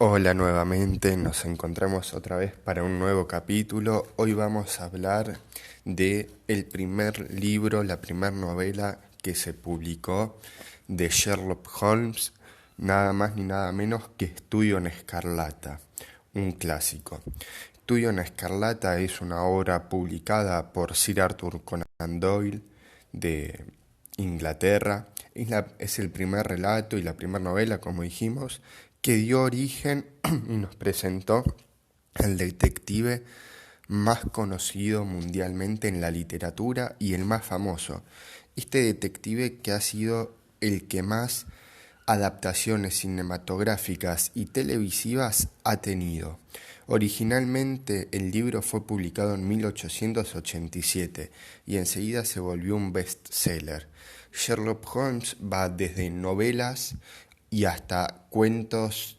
Hola nuevamente, nos encontramos otra vez para un nuevo capítulo. Hoy vamos a hablar de el primer libro, la primera novela que se publicó de Sherlock Holmes, nada más ni nada menos que Estudio en Escarlata, un clásico. Estudio en Escarlata es una obra publicada por Sir Arthur Conan Doyle de Inglaterra. Es el primer relato y la primera novela, como dijimos, que dio origen y nos presentó al detective más conocido mundialmente en la literatura y el más famoso. Este detective que ha sido el que más adaptaciones cinematográficas y televisivas ha tenido. Originalmente el libro fue publicado en 1887 y enseguida se volvió un bestseller. Sherlock Holmes va desde novelas y hasta cuentos,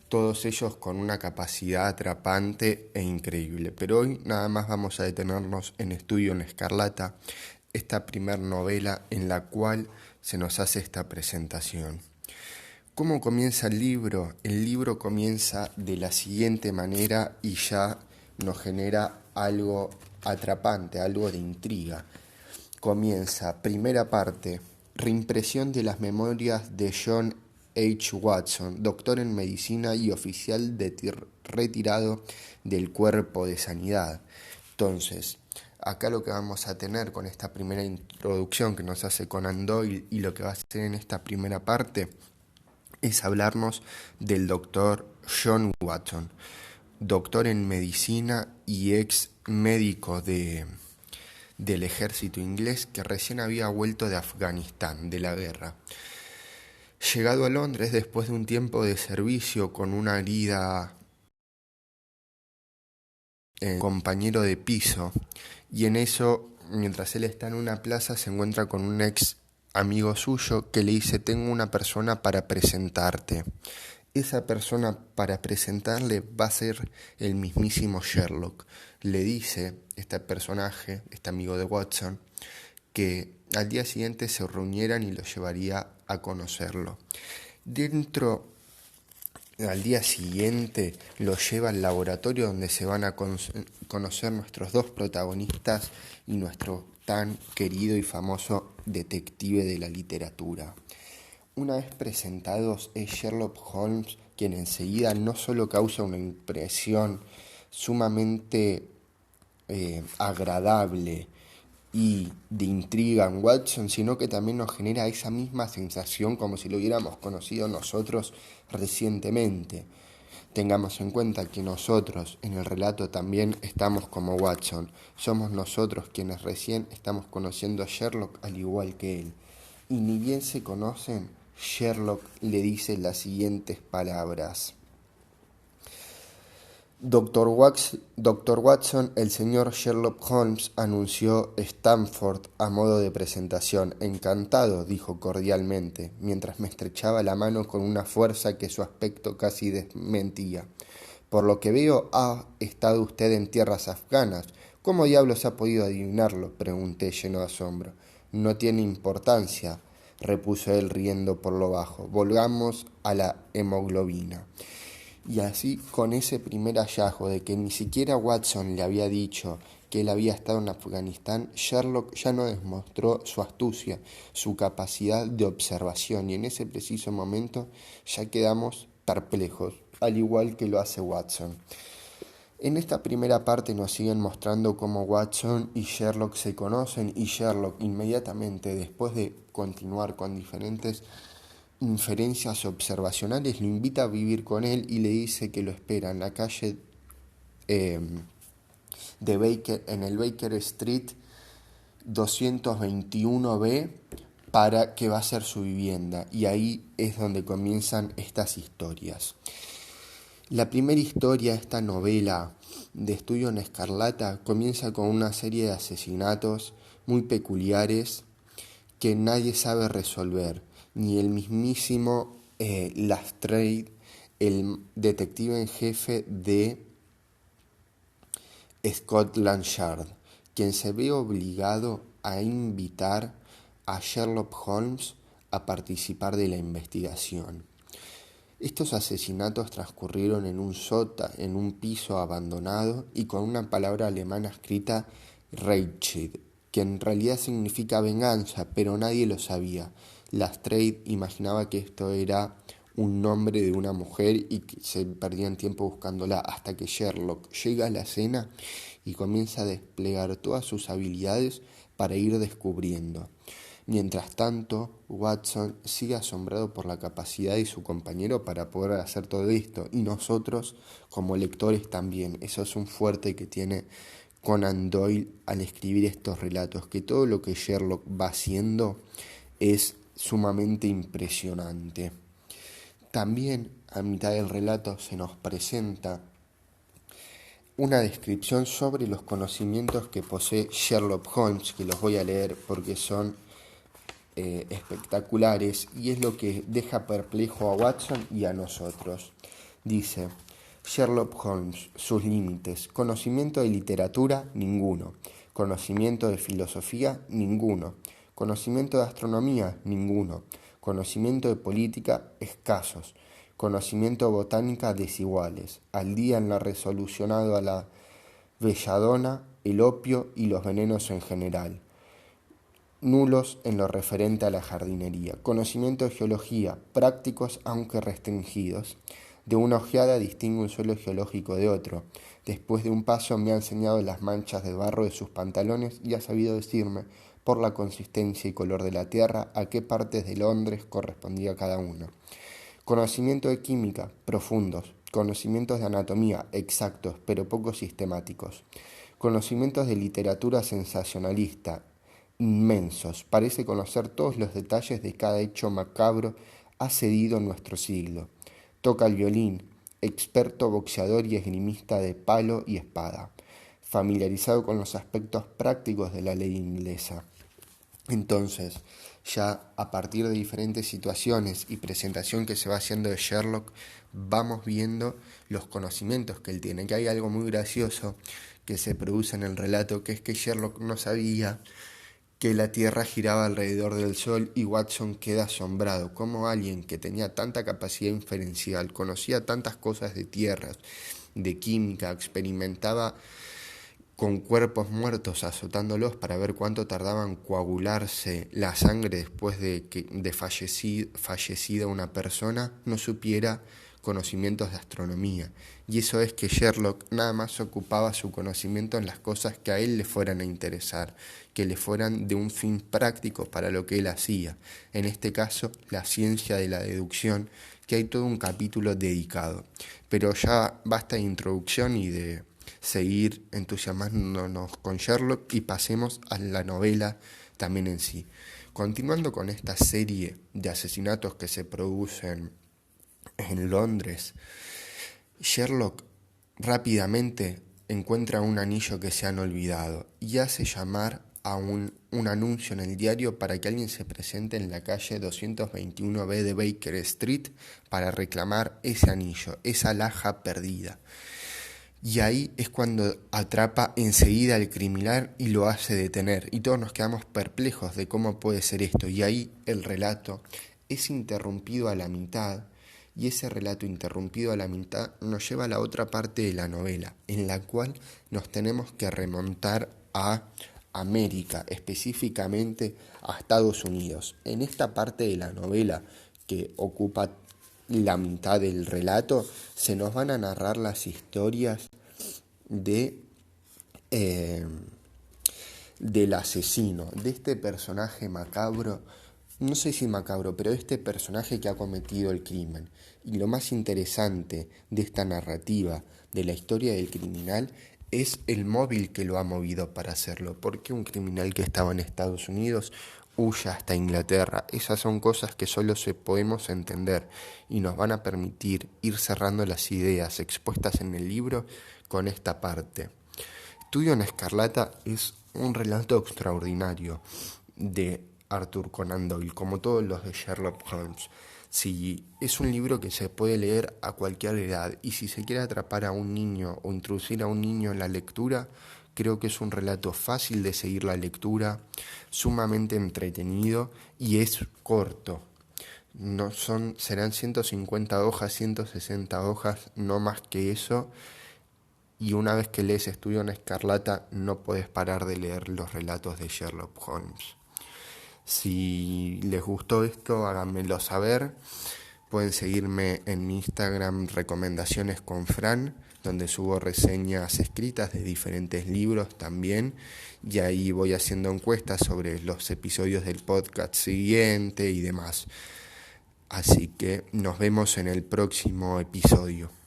todos ellos con una capacidad atrapante e increíble. Pero hoy nada más vamos a detenernos en Estudio en Escarlata, esta primer novela en la cual se nos hace esta presentación. ¿Cómo comienza el libro? El libro comienza de la siguiente manera y ya nos genera algo atrapante, algo de intriga. Comienza, primera parte, reimpresión de las memorias de John H. Watson, doctor en medicina y oficial retirado del Cuerpo de Sanidad. Entonces, acá lo que vamos a tener con esta primera introducción que nos hace Conan Doyle y lo que va a hacer en esta primera parte es hablarnos del doctor John Watson, doctor en medicina y ex médico del ejército inglés que recién había vuelto de Afganistán, de la guerra. Llegado a Londres después de un tiempo de servicio con una herida compañero de piso, y en eso, mientras él está en una plaza, se encuentra con un ex amigo suyo que le dice: tengo una persona para presentarte. Esa persona para presentarle va a ser el mismísimo Sherlock. Le dice este personaje, este amigo de Watson, que al día siguiente se reunieran y lo llevaría a conocerlo. Al día siguiente lo lleva al laboratorio donde se van a conocer nuestros dos protagonistas y nuestro tan querido y famoso detective de la literatura. Una vez presentados, es Sherlock Holmes quien enseguida no solo causa una impresión sumamente agradable y de intriga en Watson, sino que también nos genera esa misma sensación como si lo hubiéramos conocido nosotros recientemente. Tengamos en cuenta que nosotros en el relato también estamos como Watson. Somos nosotros quienes recién estamos conociendo a Sherlock al igual que él. Y ni bien se conocen, Sherlock le dice las siguientes palabras: Doctor Watson, el señor Sherlock Holmes, anunció Stamford a modo de presentación. Encantado, dijo cordialmente, mientras me estrechaba la mano con una fuerza que su aspecto casi desmentía. Por lo que veo, ha estado usted en tierras afganas. ¿Cómo diablos ha podido adivinarlo?, pregunté lleno de asombro. No tiene importancia, repuso él riendo por lo bajo. Volvamos a la hemoglobina. Y así, con ese primer hallazgo de que ni siquiera Watson le había dicho que él había estado en Afganistán, Sherlock ya no demostró su astucia, su capacidad de observación, y en ese preciso momento ya quedamos perplejos, al igual que lo hace Watson. En esta primera parte nos siguen mostrando cómo Watson y Sherlock se conocen, y Sherlock inmediatamente, después de continuar con diferentes inferencias observacionales, lo invita a vivir con él y le dice que lo espera en la calle de Baker, en el Baker Street 221B, para que va a ser su vivienda. Y ahí es donde comienzan estas historias. La primera historia, esta novela de Estudio en Escarlata, comienza con una serie de asesinatos muy peculiares que nadie sabe resolver, ni el mismísimo Lestrade, el detective en jefe de Scotland Yard, quien se ve obligado a invitar a Sherlock Holmes a participar de la investigación. Estos asesinatos transcurrieron en un piso abandonado y con una palabra alemana escrita Reichid, que en realidad significa venganza, pero nadie lo sabía. Lestrade imaginaba que esto era un nombre de una mujer y que se perdían tiempo buscándola hasta que Sherlock llega a la escena y comienza a desplegar todas sus habilidades para ir descubriendo. Mientras tanto, Watson sigue asombrado por la capacidad de su compañero para poder hacer todo esto, y nosotros como lectores también. Eso es un fuerte que tiene Conan Doyle al escribir estos relatos, que todo lo que Sherlock va haciendo es sumamente impresionante. También a mitad del relato se nos presenta una descripción sobre los conocimientos que posee Sherlock Holmes, que los voy a leer porque son espectaculares y es lo que deja perplejo a Watson y a nosotros. Dice: Sherlock Holmes, sus límites: conocimiento de literatura, ninguno; conocimiento de filosofía, ninguno; conocimiento de astronomía, ninguno; conocimiento de política, escasos; conocimiento de botánica, desiguales; al día en la resolucionado a la belladona, el opio y los venenos en general; nulos en lo referente a la jardinería; conocimiento de geología, prácticos aunque restringidos. De una ojeada distingue un suelo geológico de otro. Después de un paso me ha enseñado las manchas de barro de sus pantalones y ha sabido decirme, por la consistencia y color de la tierra, a qué partes de Londres correspondía cada uno. Conocimiento de química, profundos. Conocimientos de anatomía, exactos, pero poco sistemáticos. Conocimientos de literatura sensacionalista, inmensos. Parece conocer todos los detalles de cada hecho macabro accedido en nuestro siglo. Toca el violín, experto boxeador y esgrimista de palo y espada, familiarizado con los aspectos prácticos de la ley inglesa. Entonces, ya a partir de diferentes situaciones y presentación que se va haciendo de Sherlock, vamos viendo los conocimientos que él tiene. Que hay algo muy gracioso que se produce en el relato, que es que Sherlock no sabía que la Tierra giraba alrededor del Sol, y Watson queda asombrado como alguien que tenía tanta capacidad inferencial, conocía tantas cosas de tierras, de química, experimentaba con cuerpos muertos azotándolos para ver cuánto tardaba en coagularse la sangre después de fallecida una persona, no supiera conocimientos de astronomía. Y eso es que Sherlock nada más ocupaba su conocimiento en las cosas que a él le fueran a interesar, que le fueran de un fin práctico para lo que él hacía. En este caso, la ciencia de la deducción, que hay todo un capítulo dedicado. Pero ya basta de introducción y de seguir entusiasmándonos con Sherlock y pasemos a la novela también en sí. Continuando con esta serie de asesinatos que se producen en Londres, Sherlock rápidamente encuentra un anillo que se han olvidado y hace llamar a un anuncio en el diario para que alguien se presente en la calle 221B de Baker Street para reclamar ese anillo, esa alhaja perdida. Y ahí es cuando atrapa enseguida al criminal y lo hace detener. Y todos nos quedamos perplejos de cómo puede ser esto. Y ahí el relato es interrumpido a la mitad. Y ese relato interrumpido a la mitad nos lleva a la otra parte de la novela, en la cual nos tenemos que remontar a América, específicamente a Estados Unidos. En esta parte de la novela que ocupa la mitad del relato, se nos van a narrar las historias de del asesino, de este personaje macabro, no sé si macabro, pero este personaje que ha cometido el crimen. Y lo más interesante de esta narrativa de la historia del criminal es el móvil que lo ha movido para hacerlo. ¿Por qué un criminal que estaba en Estados Unidos huye hasta Inglaterra? Esas son cosas que solo se podemos entender y nos van a permitir ir cerrando las ideas expuestas en el libro con esta parte. Estudio en Escarlata es un relato extraordinario de Arthur Conan Doyle, como todos los de Sherlock Holmes. Sí, es un libro que se puede leer a cualquier edad, y si se quiere atrapar a un niño o introducir a un niño en la lectura, creo que es un relato fácil de seguir la lectura, sumamente entretenido y es corto. serán 150 hojas, 160 hojas, no más que eso. Y una vez que lees Estudio en Escarlata, no puedes parar de leer los relatos de Sherlock Holmes. Si les gustó esto, háganmelo saber. Pueden seguirme en mi Instagram Recomendaciones con Fran, donde subo reseñas escritas de diferentes libros también, y ahí voy haciendo encuestas sobre los episodios del podcast siguiente y demás. Así que nos vemos en el próximo episodio.